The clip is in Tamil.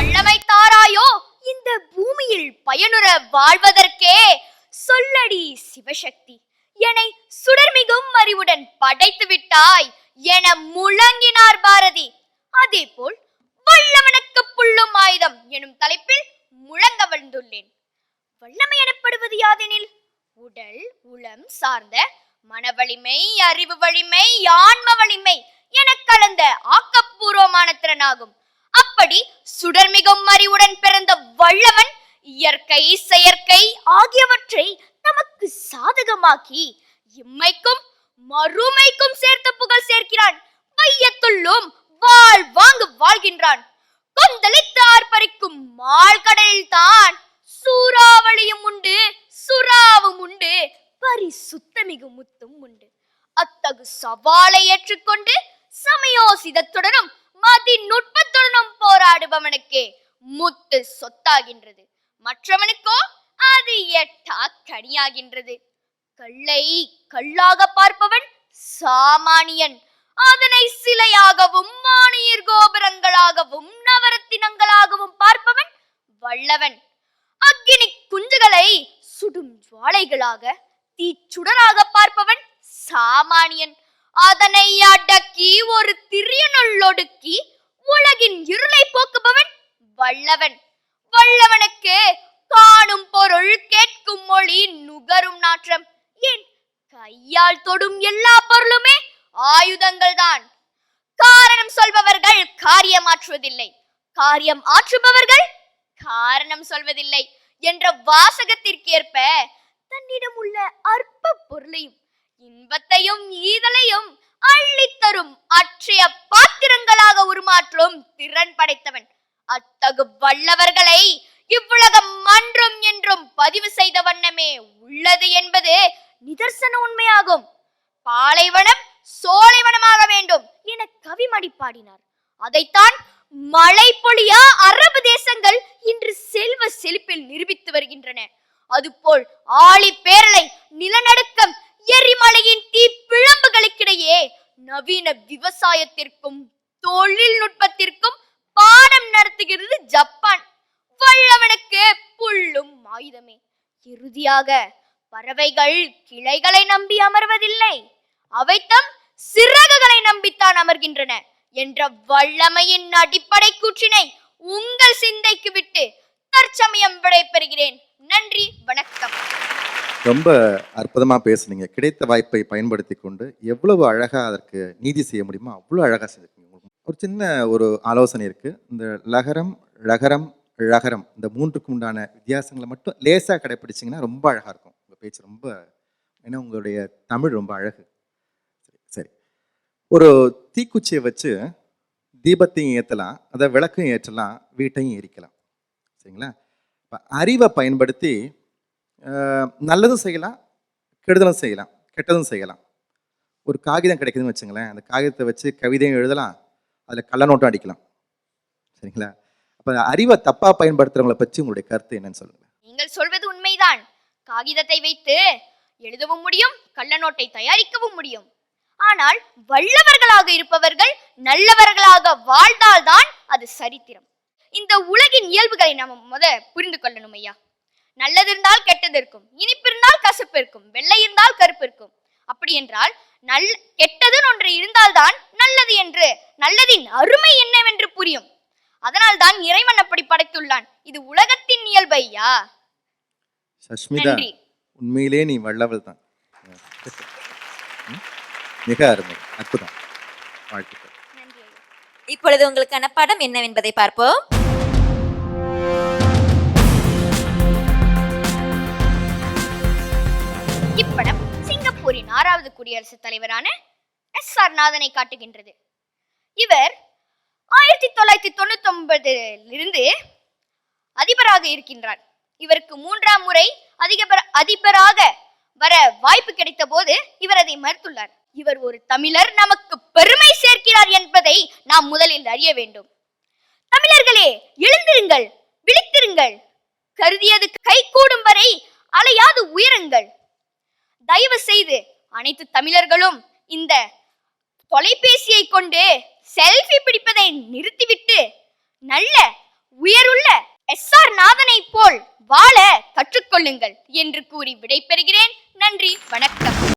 வல்லமை தாராயோ இந்த பூமியில் பயனுற வாழ்வதற்கே. சொல்லடி சிவசக்தி, என்னை சுடர்மிகும் அறிவுடன் படைத்து விட்டாய் என முழங்கினார் பாரதி. அதேபோல் வல்லவனுக்கு புல்லும் ஆயுதம் எனும் தலைப்பில் முழங்க வந்துள்ளேன். வல்லமை எனப்படுவது யாதெனில், உடல் உளம் சார்ந்த மன வலிமை, அறிவு வலிமை, ஆன்ம வலிமை என கலந்த ஆக்கப்பூர்வமான திறனாகும். அப்படி சுடர்மிகும் அறிவுடன் பிறந்த வல்லவன் இயற்கை செயற்கை ஆகியவற்றை நமக்கு சாதகமாக்கி இம்மைக்கும் மறுமைக்கும் சேர்த்து புகழ் சேர்க்கிறான். வையத்துள்ளும் வாழ் வாங்கு வாழ்கின்றான். கொந்தளித்து ஆர்ப்பரிக்கும் மாழ்கடலில் தான் சூறாவளியும் உண்டு, சுறாவும் உண்டு, பரிசுத்தமிகு முத்தும் உண்டு. அத்தகு சவாலை ஏற்றுக்கொண்டு சமயோசிதத்துடனும் மதி நுட்பத்துடனும் போராடுபவனுக்கே முத்து சொத்தாகின்றது. மற்றவனுக்கோ அது எட்டா கனியாகின்றது. கல்லை கல்லாக பார்ப்பவன் சாமானியன். அதனை சிலையாகவும் வானியர் கோபுரங்களாகவும் நவரத்தினங்களாகவும் பார்ப்பவன் வல்லவன். அக்கினி குஞ்சுகளை சுடும் ஜுவாலைகளாக தீச்சுடராக பார்ப்பவன் சாமானியன். அதனை அடக்கி ஒரு திரியனுள் ஒடுக்கி உலகின் இருளை போக்குபவன் வல்லவன். வல்லவனுக்கு காணும் பொருள், கேட்கும் மொழி, நுகரும் நாற்றம், ஏன் கையால் தொடும் எல்லா பொருளுமே ஆயுதங்கள் தான். காரணம் சொல்பவர்கள் காரியம் ஆற்றுவதில்லை, காரியம் ஆற்றுபவர்கள் காரணம் சொல்வதில்லை என்ற வாசகத்திற்கேற்ப தன்னிடம் உள்ள அற்ப பொருளையும் இன்பத்தையும் ஈதலையும் அள்ளித்தரும் அற்றைய பாத்திரங்களாக உருமாற்றும் திறன் படைத்தவன். அத்தகு வல்லவர்களை இவ்வுலகம் மன்றும் என்றும் பதிவு செய்த வண்ணமே உள்ளது என்பது நிதர்சன உண்மையாகும். பாலைவனம் சோலைவனமாக வேண்டும் என கவிமடி பாடினார். அதைத்தான் மழை பொழியா அரபு தேசங்கள் இன்று செல்வ செழிப்பில் நிரூபித்து வருகின்றன. அதுபோல் ஆழி பேரலை, நிலநடுக்கம், எரிமலையின் தீ பிழம்புகளுக்கிடையே நவீன விவசாயத்திற்கும் தொழில்நுட்பத்திற்கும் பாடம் நடத்துகிறது ஜப்பான். வல்லவனுக்கு புல்லும் ஆயுதமே. இறுதியாக பறவைகள் கிளைகளை நம்பி அமர்வதில்லை, அவை தம் சிறகுகளை நம்பித்தான் அமர்கின்றன என்ற வல்லமையின் அடிப்படை கூற்றினை உங்கள் சிந்தைக்கு விட்டு தற்சமயம் விடைபெறுகிறேன். நன்றி, வணக்கம். ரொம்ப அற்புதமா பேசுனீங்க. கிடைத்த வாய்ப்பை பயன்படுத்தி கொண்டு எவ்வளவு அழகா அதற்கு நீதி செய்ய முடியுமோ அவ்வளோ அழகா செஞ்சுருக்கீங்க. ஒரு சின்ன ஒரு ஆலோசனை இருக்கு. இந்த லகரம், ழகரம், ழகரம் இந்த மூன்றுக்கும் உண்டான வித்தியாசங்களை மட்டும் லேசா கடைப்பிடிச்சிங்கன்னா ரொம்ப அழகா இருக்கும் உங்க பேச்சு. ரொம்ப ஏன்னா உங்களுடைய தமிழ் ரொம்ப அழகு. சரி, ஒரு தீக்குச்சியை வச்சு தீபத்தையும் ஏற்றலாம், அதை விளக்கையும் ஏற்றலாம், வீட்டையும் எரிக்கலாம். சரிங்களா? இப்போ அறிவை பயன்படுத்தி நல்லதும் செய்யலாம், கெடுதலும் செய்யலாம், கெட்டதும் செய்யலாம். ஒரு காகிதம் கிடைக்குதுன்னு வச்சுங்களேன், அந்த காகிதத்தை வச்சு கவிதையும் எழுதலாம், அதில் கள்ள நோட்டம் அடிக்கலாம். சரிங்களா? அப்போ அறிவை தப்பாக பயன்படுத்துறவங்களை பற்றி உங்களுடைய கருத்து என்னன்னு சொல்லுங்க. நீங்கள் சொல்வது உண்மைதான். காகிதத்தை வைத்து எழுதவும் முடியும், கள்ள நோட்டை தயாரிக்கவும் முடியும். ஆனால் வல்லவர்களாக இருப்பவர்கள் நல்லவர்களாக வாழ்ந்தால்தான் அது சரித்திரம். இந்த உலகின் இயல்புகளை நாம் புரிந்து கொள்ளணும் ஐயா. நல்லது இருந்தால் கெட்டது இருக்கும், இனிப்பு இருந்தால் கசப்பு இருக்கும், வெள்ளை இருந்தால் கருப்பு இருக்கும். அப்படி என்றால் கெட்டதுன்னு ஒன்று இருந்தால்தான் நல்லது என்று, நல்லதின் அருமை என்னவென்று புரியும். அதனால் தான் இறைவன் அப்படி படைத்துள்ளான். இது உலகத்தின் இயல்பு ஐயா. சஷ்மிதா, உண்மையிலே நீ வல்லவள் தான். மிக அருமை, அற்புதம், வாழ்த்துக்கள். இப்பொழுது உங்களுக்கான படம் என்னவென்பதை பார்ப்போம். இப்படம் சிங்கப்பூரின் 6வது குடியரசுத் தலைவரான எஸ்.ஆர். நாதனை காட்டுகின்றது. இவர் 1999 அதிபராக இருக்கின்றார். இவருக்கு 3ஆம் முறை அதிபராக வர வாய்ப்பு கிடைத்த போது இவர் அதை மறுத்துள்ளார். இவர் ஒரு தமிழர், நமக்கு பெருமை சேர்க்கிறார் என்பதை நாம் முதலில் அறிய வேண்டும். தமிழர்களே, எழுந்திருங்கள், விழித்திருங்கள், கருதியது கை கூடும் வரை அலையாது உயருங்கள். தயவு செய்து அனைத்து தமிழர்களும் இந்த தொலைபேசியை கொண்டு செல்ஃபி பிடிப்பதை நிறுத்திவிட்டு நல்ல உயருள்ள எஸ்.ஆர். நாதனை போல் வாழ கற்றுக்கொள்ளுங்கள் என்று கூறி விடைபெறுகிறேன். நன்றி, வணக்கம்.